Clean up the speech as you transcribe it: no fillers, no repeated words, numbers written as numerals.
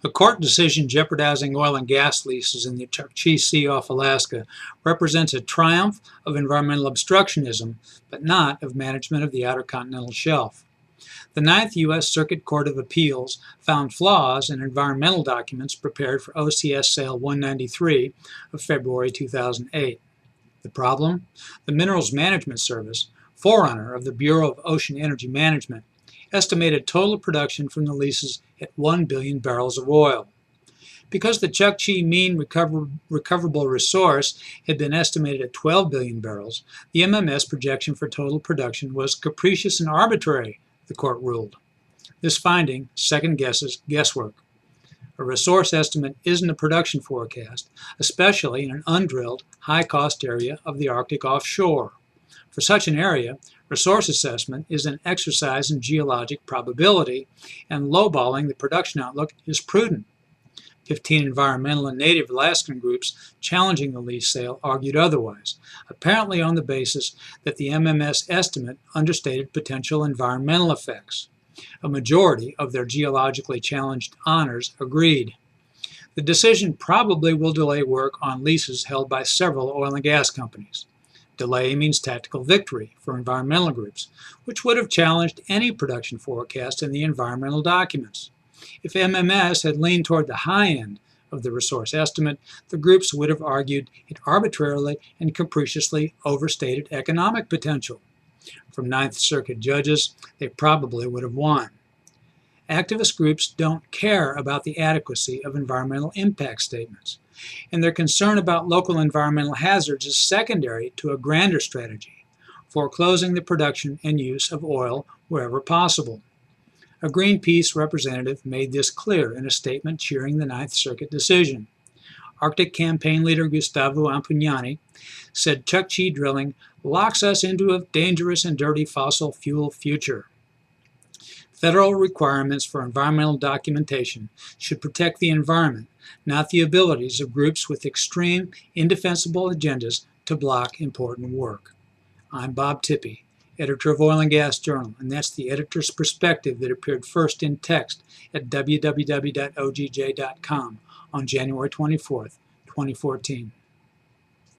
A court decision jeopardizing oil and gas leases in the Chukchi Sea off Alaska represents a triumph of environmental obstructionism, but not of management of the Outer Continental Shelf. The Ninth U.S. Circuit Court of Appeals found flaws in environmental documents prepared for OCS Sale 193 of February 2008. The problem? The Minerals Management Service, forerunner of the Bureau of Ocean Energy Management, estimated total production from the leases at 1 billion barrels of oil. Because the Chukchi mean recoverable resource had been estimated at 12 billion barrels, the MMS projection for total production was capricious and arbitrary, the court ruled. This finding second-guesses guesswork. A resource estimate isn't a production forecast, especially in an undrilled, high-cost area of the Arctic offshore. For such an area, resource assessment is an exercise in geologic probability, and lowballing the production outlook is prudent. 15 environmental and native Alaskan groups challenging the lease sale argued otherwise, apparently on the basis that the MMS estimate understated potential environmental effects. A majority of their geologically challenged honors agreed. The decision probably will delay work on leases held by several oil and gas companies. Delay means tactical victory for environmental groups, which would have challenged any production forecast in the environmental documents. If MMS had leaned toward the high end of the resource estimate, the groups would have argued it arbitrarily and capriciously overstated economic potential. From Ninth Circuit judges, they probably would have won. Activist groups don't care about the adequacy of environmental impact statements, and their concern about local environmental hazards is secondary to a grander strategy, foreclosing the production and use of oil wherever possible. A Greenpeace representative made this clear in a statement cheering the Ninth Circuit decision. Arctic campaign leader Gustavo Ampugnani said Chukchi drilling locks us into a dangerous and dirty fossil fuel future. Federal requirements for environmental documentation should protect the environment, not the abilities of groups with extreme, indefensible agendas to block important work. I'm Bob Tippie, editor of Oil and Gas Journal, and that's the editor's perspective that appeared first in text at www.ogj.com on January 24, 2014.